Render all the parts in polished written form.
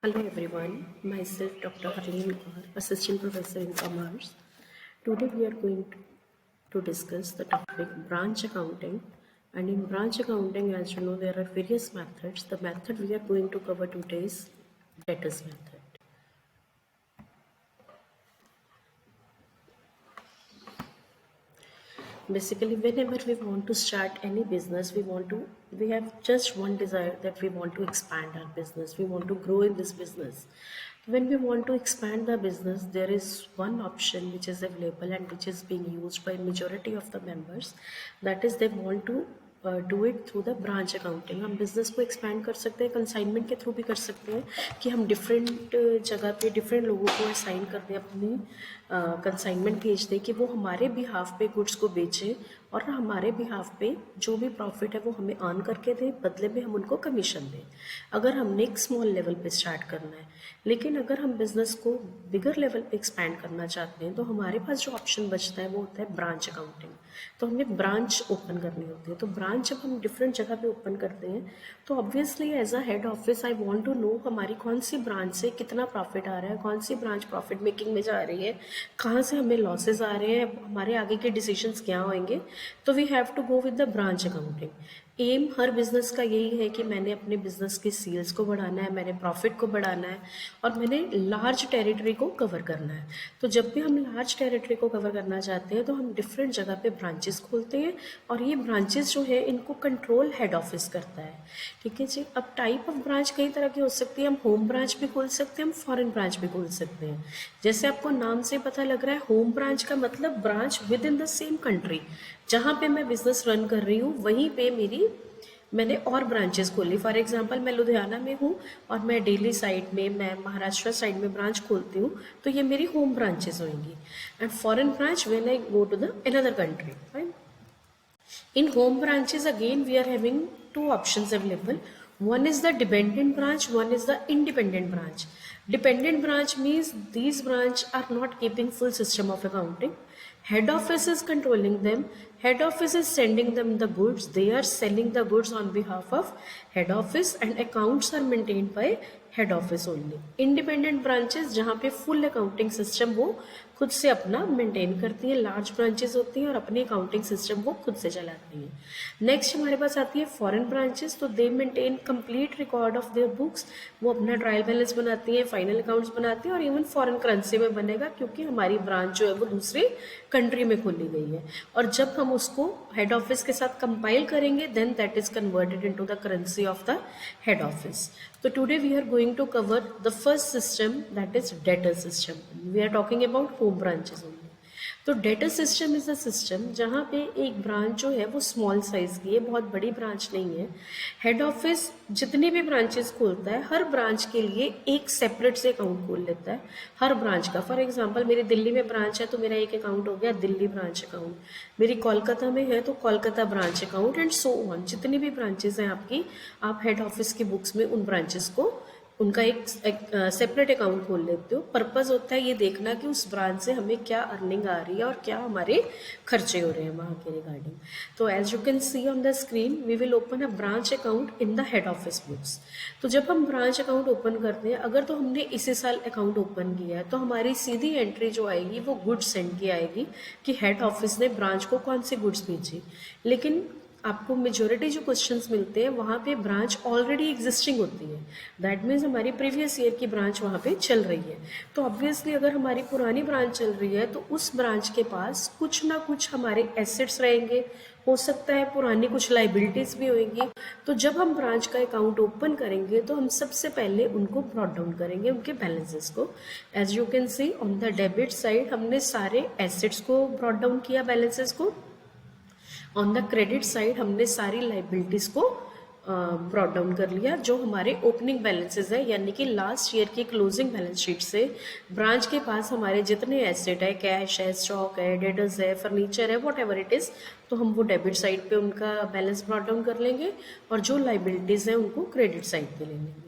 Hello everyone, myself Dr. Harleen Kaur, Assistant Professor in Commerce. Today we are going to discuss the topic branch accounting. And in branch accounting, as you know, there are various methods. The method we are going to cover today is debtors method. Basically, whenever we want to start any business, we have just one desire, that we want to expand our business, we want to grow in this business. When we want to expand the business, there is one option which is available and which is being used by majority of the members, that is they want to do it through the branch accounting. हम business को expand कर सकते हैं, consignment के through भी कर सकते हैं कि हम डिफरेंट जगह पे डिफरेंट लोगों को असाइन कर दें, अपनी कंसाइनमेंट भेज दें कि वो हमारे बिहाफ पे गुड्स को बेचें और हमारे बिहाफ पे जो भी प्रॉफिट है वो हमें अर्न करके दें, बदले में हम उनको कमीशन दें, अगर हमने एक स्मॉल लेवल पे स्टार्ट करना है. लेकिन अगर हम बिज़नेस को बिगर लेवल पे एक्सपैंड करना चाहते हैं तो हमारे पास जो ऑप्शन बचता है वो होता है ब्रांच अकाउंटिंग. तो हमें ब्रांच ओपन करनी होती है. तो ब्रांच जब हम डिफरेंट जगह पे ओपन करते हैं तो obviously as a head office I want to know हमारी कौन सी ब्रांच से कितना प्रॉफिट आ रहा है, कौन सी ब्रांच प्रॉफिट मेकिंग में जा रही है, कहाँ से हमें लॉसेस आ रहे हैं, हमारे आगे के डिसीजंस क्या होंगे. तो we have to go with the branch accounting. Um हर बिज़नेस का यही है कि मैंने अपने बिज़नेस की सेल्स को बढ़ाना है, मैंने प्रॉफिट को बढ़ाना है और मैंने लार्ज टेरिटरी को कवर करना है. तो जब भी हम लार्ज टेरिटरी को कवर करना चाहते हैं तो हम डिफरेंट जगह पे ब्रांचेस खोलते हैं और ये ब्रांचेस जो है इनको कंट्रोल हेड ऑफिस करता है. ठीक है जी. अब टाइप ऑफ ब्रांच कई तरह की हो सकती है. हम होम ब्रांच भी खोल सकते हैं, हम फॉरेन ब्रांच भी खोल सकते हैं. जैसे आपको नाम से पता लग रहा है, होम ब्रांच का मतलब branch with in the same country. जहाँ पे मैं बिजनेस रन कर रही हूँ वहीं पे मैंने और ब्रांचेस खोली. फॉर एग्जांपल मैं लुधियाना में हूँ और मैं दिल्ली साइड में, मैं महाराष्ट्र साइड में ब्रांच खोलती हूँ, तो ये मेरी होम ब्रांचेस होंगी. And foreign branch when I go to the another country. Fine. In home branches again we are having two options available. One is the dependent branch, one is the independent branch. Dependent branch means these branch are not keeping full system of accounting. Head office is controlling them. Head office is sending them the goods. They are selling the goods on behalf of head office and accounts are maintained by head office only. Independent branches जहाँ पे full accounting system वो खुद से अपना maintain करती हैं, large branches होती हैं और अपनी अकाउंटिंग सिस्टम वो खुद से चलाती हैं. नेक्स्ट हमारे पास आती है फॉरेन ब्रांचेस. तो दे maintain complete record of their books. वो अपना ट्रायल बैलेंस बनाती हैं, फाइनल अकाउंट्स बनाती हैं और इवन फॉरेन करेंसी में बनेगा क्योंकि हमारी ब्रांच जो है वो दूसरी कंट्री में खोली गई है. और जब हम उसको हेड ऑफिस के साथ कंपाइल करेंगे then that is converted into the currency of the head office. So today we are going to cover the first system, that is debtor system. We are talking about home branches only. तो debtor system is a system जहाँ पे एक branch जो है वो small size की है, बहुत बड़ी ब्रांच नहीं है. हेड ऑफिस जितनी भी ब्रांचेस खोलता है हर ब्रांच के लिए एक सेपरेट से अकाउंट खोल लेता है हर ब्रांच का. फॉर एग्जांपल मेरी दिल्ली में ब्रांच है तो मेरा एक अकाउंट हो गया दिल्ली ब्रांच अकाउंट. मेरी कोलकाता में है तो Kolkata branch account and so on. जितनी भी ब्रांचेस हैं आपकी, आप हेड ऑफिस की बुक्स में उन ब्रांचेस को उनका एक सेपरेट अकाउंट खोल लेते हो. पर्पस होता है ये देखना कि उस ब्रांच से हमें क्या अर्निंग आ रही है और क्या हमारे खर्चे हो रहे हैं वहाँ के रिगार्डिंग. तो as you can see on the screen we will open a branch account in the head office books. तो जब हम ब्रांच अकाउंट ओपन करते हैं, अगर तो हमने इसी साल अकाउंट ओपन किया है तो हमारी सीधी एंट्री जो आएगी वो गुड्स सेंड की आएगी कि हेड ऑफिस ने ब्रांच को कौन सी गुड्स भेजी. लेकिन आपको मेजोरिटी जो क्वेश्चंस मिलते हैं वहाँ पे ब्रांच ऑलरेडी एग्जिस्टिंग होती है. दैट मीन्स हमारी प्रीवियस ईयर की ब्रांच वहाँ पे चल रही है. तो ऑब्वियसली अगर हमारी पुरानी ब्रांच चल रही है तो उस ब्रांच के पास कुछ ना कुछ हमारे एसेट्स रहेंगे, हो सकता है पुरानी कुछ लाइबिलिटीज़ भी होंगी. तो जब हम ब्रांच का अकाउंट ओपन करेंगे तो हम सबसे पहले उनको ब्रॉट डाउन करेंगे, उनके बैलेंसेस को. As you can see on the debit side हमने सारे एसेट्स को ब्रॉट डाउन किया, बैलेंसेस को. ऑन द क्रेडिट साइड हमने सारी लाइबिलिटीज़ को ब्रॉट डाउन कर लिया. जो हमारे ओपनिंग बैलेंसेस है यानी कि लास्ट ईयर की क्लोजिंग बैलेंस शीट से ब्रांच के पास हमारे जितने एसेट है, कैश है, स्टॉक है, डेटर्स है, फर्नीचर है, वॉट एवर इट इज़, तो हम वो डेबिट साइड पे उनका बैलेंस ब्रॉट डाउन कर लेंगे और जो लाइबिलिटीज़ हैं उनको क्रेडिट साइड पे ले लेंगे.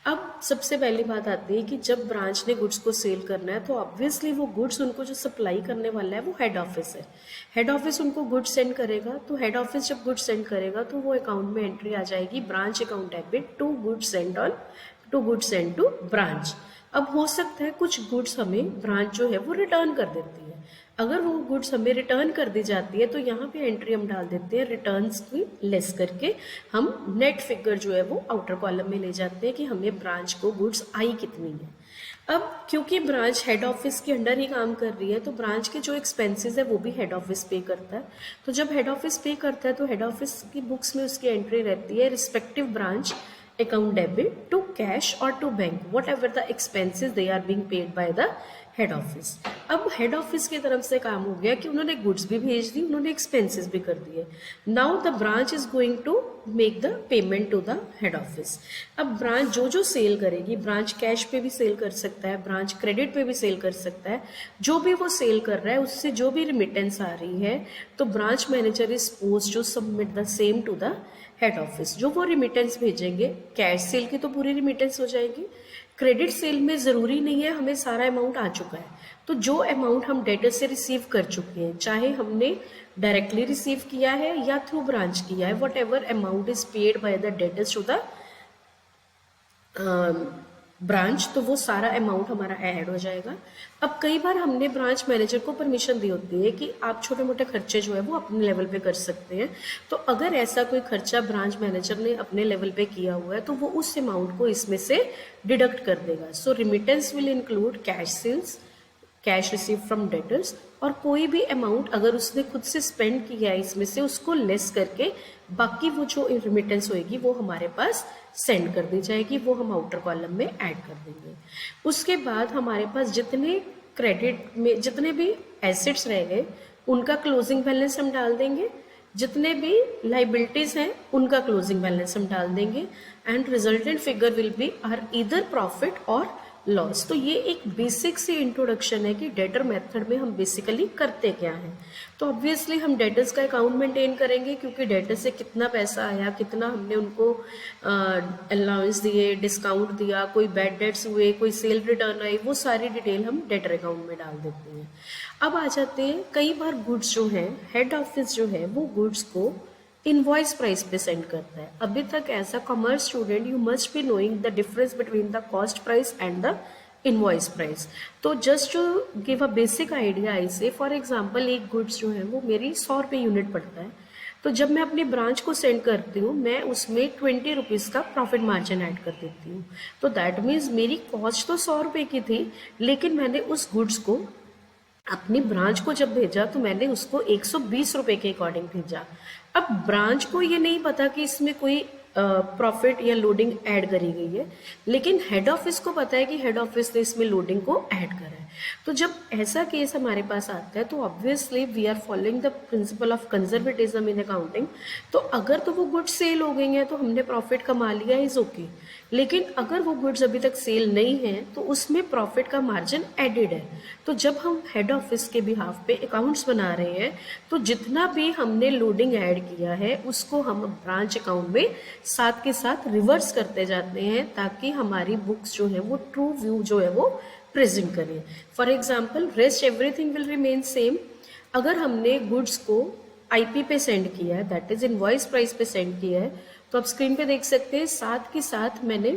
अब सबसे पहली बात आती है कि जब ब्रांच ने गुड्स को सेल करना है तो ऑब्वियसली वो गुड्स उनको जो सप्लाई करने वाला है वो हेड ऑफिस है. हेड ऑफिस उनको गुड्स सेंड करेगा. तो हेड ऑफिस जब गुड्स सेंड करेगा तो वो अकाउंट में एंट्री आ जाएगी branch account debit to goods send on to goods and to branch. अब हो सकता है कुछ गुड्स हमें ब्रांच जो है वो रिटर्न कर देती है। अगर वो गुड्स हमें रिटर्न कर दी जाती है तो यहाँ पे एंट्री हम डाल देते हैं रिटर्न्स की लेस करके, हम नेट फिगर जो है वो आउटर कॉलम में ले जाते हैं कि हमें ब्रांच को गुड्स आई कितनी है। अब क्योंकि ब्रांच हेड ऑफिस के अंडर ही काम कर रही है तो ब्रांच के जो एक्सपेंसेस है वो भी हेड ऑफिस पे करता है। तो जब हेड ऑफिस पे करता है तो हेड ऑफिस की बुक्स में उसकी एंट्री रहती है respective branch account debit to cash or to bank whatever the expenses they are being paid by the head office. अब हेड ऑफिस की तरफ से काम हो गया कि उन्होंने गुड्स भी भेज दी, उन्होंने एक्सपेंसेस भी कर दिए। Now the branch is going to make the payment to the head office. अब ब्रांच जो जो सेल करेगी, ब्रांच कैश पे भी सेल कर सकता है, ब्रांच क्रेडिट पे भी सेल कर सकता है, जो भी वो सेल कर रहा है उससे जो भी रिमिटेंस आ रही है तो branch manager is suppose to submit the same to the head office. जो वो रिमिटेंस भेजेंगे, कैश सेल की तो पूरी रिमिटेंस हो जाएगी, क्रेडिट सेल में ज़रूरी नहीं है हमें सारा अमाउंट आ चुका है, तो जो अमाउंट हम डेटर से रिसीव कर चुके हैं, चाहे हमने डायरेक्टली रिसीव किया है या थ्रू ब्रांच किया है, whatever amount is paid by the debtors to the branch, तो वो सारा अमाउंट हमारा ऐड हो जाएगा। अब कई बार हमने ब्रांच मैनेजर को परमिशन दी होती है कि आप छोटे मोटे खर्चे जो है वो अपने लेवल पे कर सकते हैं, तो अगर ऐसा कोई खर्चा ब्रांच मैनेजर ने अपने लेवल पे किया हुआ है तो वो उस अमाउंट को इसमें से डिडक्ट कर देगा। So remittance will include cash sales, cash receive from debtors, और कोई भी अमाउंट अगर उसने खुद से स्पेंड किया है इसमें से उसको लेस करके बाकी वो जो रिमिटेंस होएगी वो हमारे पास सेंड कर दी जाएगी, वो हम आउटर कॉलम में ऐड कर देंगे। उसके बाद हमारे पास जितने क्रेडिट में जितने भी एसेट्स रह गए उनका क्लोजिंग बैलेंस हम डाल देंगे, जितने भी लाइबिलिटीज हैं उनका क्लोजिंग बैलेंस हम डाल देंगे, and resultant figure will be or either profit और लॉस। तो ये एक बेसिक सी इंट्रोडक्शन है कि डेटर मेथड में हम बेसिकली करते क्या हैं। तो ऑब्वियसली हम डेटर्स का अकाउंट मेंटेन करेंगे क्योंकि डेटर से कितना पैसा आया, कितना हमने उनको अलाउंस दिए, डिस्काउंट दिया, कोई बैड डेट्स हुए, कोई सेल रिटर्न आई, वो सारी डिटेल हम डेटर अकाउंट में डाल देते हैं। अब आ जाते हैं, कई बार गुड्स जो हैं हेड ऑफिस जो है वो गुड्स को इनवॉइस प्राइस पे सेंड करता है। अभी तक as a commerce student you must be knowing the difference between the cost price and the invoice price. तो just to give a basic idea इसे, फॉर एग्जांपल एक गुड्स जो है वो मेरी 100 रुपये यूनिट पड़ता है, तो जब मैं अपनी ब्रांच को सेंड करती हूँ मैं उसमें 20 रुपीज़ का प्रॉफिट मार्जिन ऐड कर देती हूँ। तो दैट मीन्स मेरी कॉस्ट तो 100 रुपये की थी, लेकिन मैंने उस गुड्स को अपनी ब्रांच को जब भेजा तो मैंने उसको 120 रुपये के अकॉर्डिंग भेजा। अब ब्रांच को ये नहीं पता कि इसमें कोई प्रॉफिट या लोडिंग ऐड करी गई है, लेकिन हेड ऑफिस को पता है कि हेड ऑफिस ने इसमें लोडिंग को ऐड करा है। तो जब ऐसा केस हमारे पास आता है तो obviously we are following the principle of conservatism in accounting. तो अगर तो वो गुड्स सेल हो गई हैं तो हमने प्रॉफिट कमा लिया, इज ओके, लेकिन अगर वो गुड्स अभी तक सेल नहीं है तो उसमें प्रॉफिट का मार्जिन एडेड है। तो जब हम हेड ऑफिस के बिहाफ पे अकाउंट्स बना रहे हैं तो जितना भी हमने लोडिंग ऐड किया है उसको हम ब्रांच अकाउंट में साथ के साथ रिवर्स करते जाते हैं ताकि हमारी बुक्स जो है वो ट्रू व्यू जो है वो प्रेजेंट करें। For example rest everything will remain same. अगर हमने गुड्स को आईपी पे सेंड किया है, दैट इज इनवॉइस प्राइस पे सेंड किया है, तो आप स्क्रीन पे देख सकते हैं साथ के साथ मैंने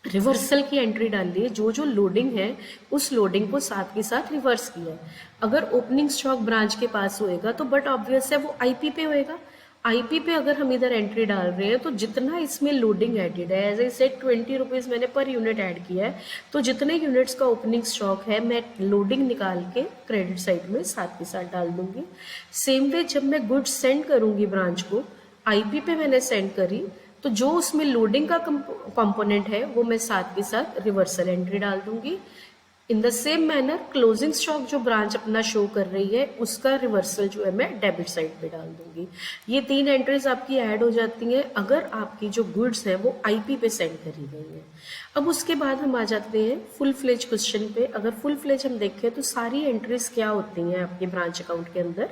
रिवर्सल की एंट्री डाल दी है। जो जो लोडिंग है उस लोडिंग को साथ के साथ रिवर्स किया है। अगर ओपनिंग स्टॉक ब्रांच के पास होएगा तो बट ऑब्वियस है वो आईपी पे होएगा। आईपी पे अगर हम इधर एंट्री डाल रहे हैं तो जितना इसमें लोडिंग एडेड है, एज आई सेड 20 रुपीज़ मैंने पर यूनिट ऐड किया है, तो जितने यूनिट्स का ओपनिंग स्टॉक है मैं लोडिंग निकाल के क्रेडिट साइड में साथ के साथ डाल दूंगी। सेम वे जब मैं गुड्स सेंड करूंगी ब्रांच को, आईपी पे मैंने सेंड करी तो जो उसमें लोडिंग का कंपोनेंट है वो मैं साथ के साथ रिवर्सल एंट्री डाल दूंगी। In the same manner closing stock जो ब्रांच अपना शो कर रही है उसका रिवर्सल जो है मैं डेबिट साइड पे डाल दूंगी। ये 3 एंट्रीज आपकी ऐड हो जाती हैं अगर आपकी जो गुड्स है वो आईपी पे सेंड करी गई है। अब उसके बाद हम आ जाते हैं फुल फ्लेज क्वेश्चन पे। अगर फुल फ्लेज हम देखें तो सारी एंट्रीज क्या होती हैं आपके ब्रांच अकाउंट के अंदर।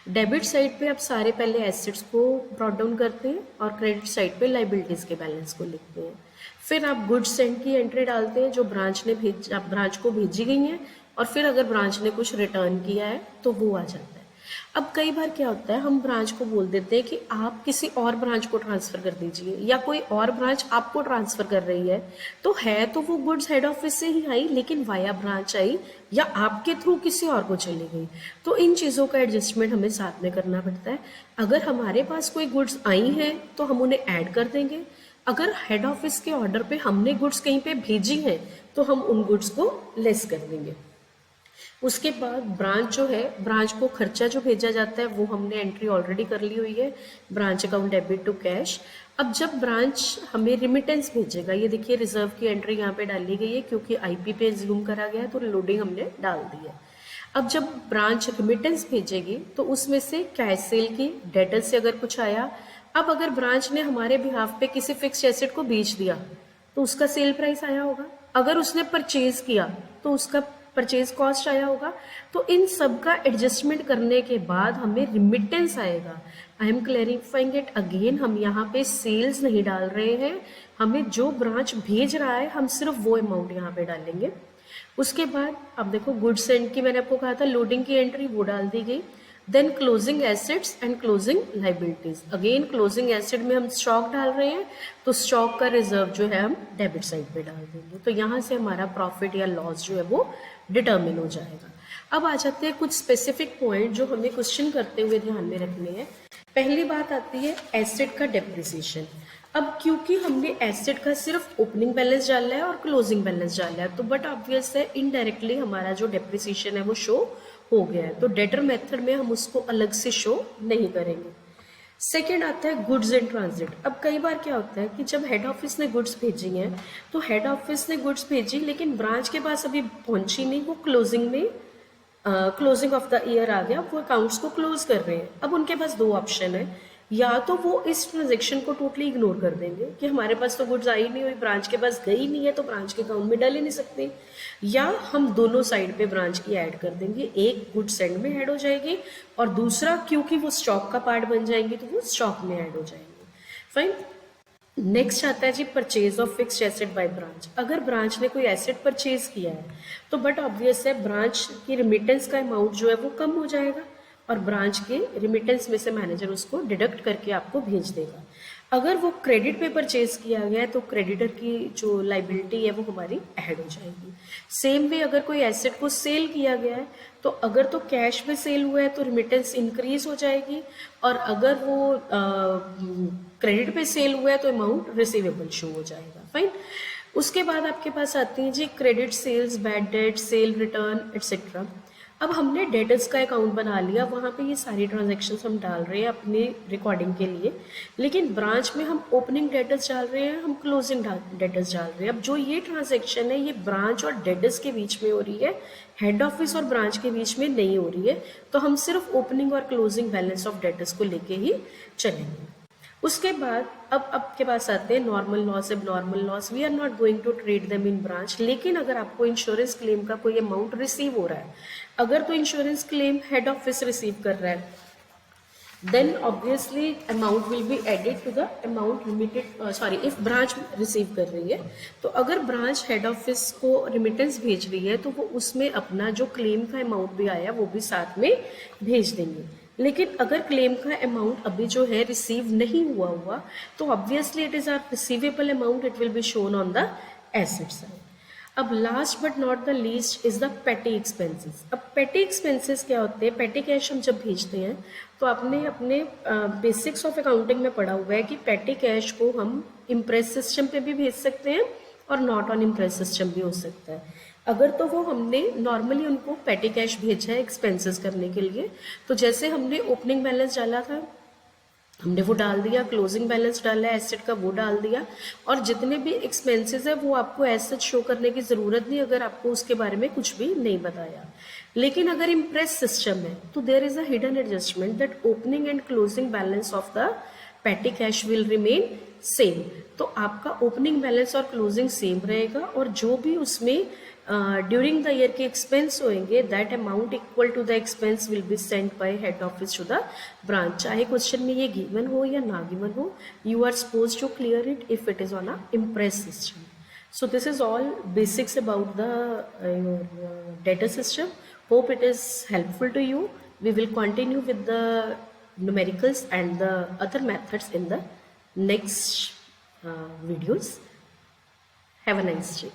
डेबिट साइड पे आप सारे पहले एसेट्स को ब्रॉट डाउन करते हैं और क्रेडिट साइड पे लाइबिलिटीज के बैलेंस को लिखते हैं। फिर आप गुड्स सेंड की एंट्री डालते हैं जो ब्रांच को भेजी गई हैं, और फिर अगर ब्रांच ने कुछ रिटर्न किया है तो वो आ जाता है। अब कई बार क्या होता है, हम ब्रांच को बोल देते हैं कि आप किसी और ब्रांच को ट्रांसफ़र कर दीजिए, या कोई और ब्रांच आपको ट्रांसफ़र कर रही है, तो है तो वो गुड्स हेड ऑफिस से ही आई लेकिन वाया ब्रांच आई, या आपके थ्रू किसी और को चली गई। तो इन चीज़ों का एडजस्टमेंट हमें साथ में करना पड़ता है। अगर हमारे पास कोई गुड्स आई हैं तो हम उन्हें ऐड कर देंगे, अगर हेड ऑफिस के ऑर्डर पे हमने गुड्स कहीं पे भेजी हैं तो हम उन गुड्स को लेस कर देंगे। उसके बाद ब्रांच जो है, ब्रांच को खर्चा जो भेजा जाता है वो हमने एंट्री ऑलरेडी कर ली हुई है, branch account debit to cash. अब जब ब्रांच हमें रिमिटेंस भेजेगा, ये देखिए रिजर्व की एंट्री यहाँ पे डाली गई है क्योंकि आईपी पे ज्यूम करा गया है तो लोडिंग हमने डाल दी है। अब जब ब्रांच रिमिटेंस भेजेगी तो उसमें से कैश सेल की, डेटर से अगर कुछ आया। अब अगर ब्रांच ने हमारे बिहाफ पे किसी फिक्स एसेट को बेच दिया तो उसका सेल प्राइस आया होगा, अगर उसने परचेज किया तो उसका परचेज कॉस्ट आया होगा। तो इन सब का एडजस्टमेंट करने के बाद हमें रिमिटेंस आएगा। I am clarifying it again, हम यहाँ पे सेल्स नहीं डाल रहे हैं, हमें जो ब्रांच भेज रहा है हम सिर्फ वो अमाउंट यहाँ पे डालेंगे। उसके बाद अब देखो गुड्स एंड की मैंने आपको कहा था लोडिंग की एंट्री वो डाल दी गई। Then closing assets and closing liabilities, again closing asset में हम स्टॉक डाल रहे हैं तो स्टॉक का रिजर्व जो है हम डेबिट साइड पे डाल देंगे। तो यहाँ से हमारा प्रॉफिट या लॉस जो है वो डिटर्मिन हो जाएगा। अब आ जाते हैं कुछ स्पेसिफिक पॉइंट जो हमें क्वेश्चन करते हुए ध्यान में रखने हैं। पहली बात आती है एसेट का डेप्रिसिएशन। अब क्योंकि हमने एसेट का सिर्फ ओपनिंग बैलेंस डाला है और क्लोजिंग बैलेंस डाला है तो बट ऑब्वियस है इनडायरेक्टली हमारा जो डेप्रिसिएशन है वो शो हो गया है, तो डेटर मेथड में हम उसको अलग से शो नहीं करेंगे। सेकेंड आता है गुड्स इन ट्रांजिट। अब कई बार क्या होता है कि जब हेड ऑफिस ने गुड्स भेजी हैं तो हेड ऑफिस ने गुड्स भेजी लेकिन ब्रांच के पास अभी पहुंची नहीं, वो क्लोजिंग में क्लोजिंग ऑफ द ईयर आ गया, वो अकाउंट्स को क्लोज कर रहे हैं। अब उनके पास दो ऑप्शन है, या तो वो इस ट्रांजेक्शन को टोटली इग्नोर कर देंगे कि हमारे पास तो गुड्स आई नहीं हुई, ब्रांच के पास गई नहीं है तो ब्रांच के अकाउंट में डाल ही नहीं सकते, या हम दोनों साइड पे ब्रांच की ऐड कर देंगे, एक गुड सेंड में ऐड हो जाएगी और दूसरा क्योंकि वो स्टॉक का पार्ट बन जाएंगे तो वो स्टॉक में ऐड हो जाएंगे। फाइन। नेक्स्ट आता है जी purchase of fixed asset by branch. अगर ब्रांच ने कोई एसेट परचेज किया है तो बट ऑब्वियस है ब्रांच की रिमिटेंस का अमाउंट जो है वो कम हो जाएगा और ब्रांच के रिमिटेंस में से मैनेजर उसको डिडक्ट करके आपको भेज देगा। अगर वो क्रेडिट पे परचेज किया गया है तो क्रेडिटर की जो लाइबिलिटी है वो हमारी ऐड हो जाएगी। सेम वे अगर कोई एसेट को सेल किया गया है तो अगर तो कैश में सेल हुआ है तो रिमिटेंस इंक्रीज हो जाएगी, और अगर वो क्रेडिट पे सेल हुआ है तो अमाउंट रिसीवेबल शो हो जाएगा। फाइन। उसके बाद आपके पास आती है जी credit sales, bad debt, sale return etcetera. अब हमने डेटर्स का अकाउंट बना लिया, वहाँ पे ये सारी ट्रांजैक्शंस हम डाल रहे हैं अपने रिकॉर्डिंग के लिए, लेकिन ब्रांच में हम ओपनिंग डेटर्स डाल रहे हैं, हम क्लोजिंग डेटर्स डाल रहे हैं। अब जो ये ट्रांजैक्शन है ये ब्रांच और डेटर्स के बीच में हो रही है, हेड ऑफिस और ब्रांच के बीच में नहीं हो रही है, तो हम सिर्फ ओपनिंग और क्लोजिंग बैलेंस ऑफ डेटर्स को लेके ही चलेंगे। उसके बाद अब आपके पास आते हैं नॉर्मल लॉस, अब normal loss we are not going to treat them in branch. लेकिन अगर आपको इंश्योरेंस क्लेम का कोई अमाउंट रिसीव हो रहा है, अगर तो insurance claim head office receive कर रहा है then obviously amount will be added to the amount remitted, sorry if branch receive कर रही है तो अगर ब्रांच हेड ऑफिस को रिमिटेंस भेज रही है तो वो उसमें अपना जो क्लेम का अमाउंट भी आया वो भी साथ में भेज देंगे। लेकिन अगर क्लेम का अमाउंट अभी जो है रिसीव नहीं हुआ तो obviously it is are receivable amount, it will be shown on the asset side. अब last but not the least is the petty expenses. अब पेटी एक्सपेंसेस क्या होते हैं? पेटी कैश हम जब भेजते हैं तो आपने अपने बेसिक्स ऑफ अकाउंटिंग में पढ़ा हुआ है कि पेटी कैश को हम इम्प्रेस सिस्टम पे भी भेज सकते हैं और नॉट ऑन इम्प्रेस सिस्टम भी हो सकता है। अगर तो वो हमने नॉर्मली उनको पेटी कैश भेजा है एक्सपेंसेस करने के लिए, तो जैसे हमने ओपनिंग बैलेंस डाला था हमने वो डाल दिया, क्लोजिंग बैलेंस डाला है एसेट का वो डाल दिया, और जितने भी एक्सपेंसेस है वो आपको एसेट शो करने की ज़रूरत नहीं अगर आपको उसके बारे में कुछ भी नहीं बताया। लेकिन अगर इम्प्रेस सिस्टम है तो there is a hidden adjustment that opening and closing balance of the petty cash will remain same. तो आपका ओपनिंग बैलेंस और क्लोजिंग सेम रहेगा और जो भी उसमें ड्यूरिंग द ईयर के एक्सपेंस होंगे that amount equal to the expense will be sent by head office to the branch. चाहे क्वेश्चन में ये गिवन हो या ना गिवन हो, you are suppose to clear it if it is on a impress system. So this is all basics about the data system. Hope it is helpful to you. We will continue with the numericals and the other methods in the next videos. Have a nice day.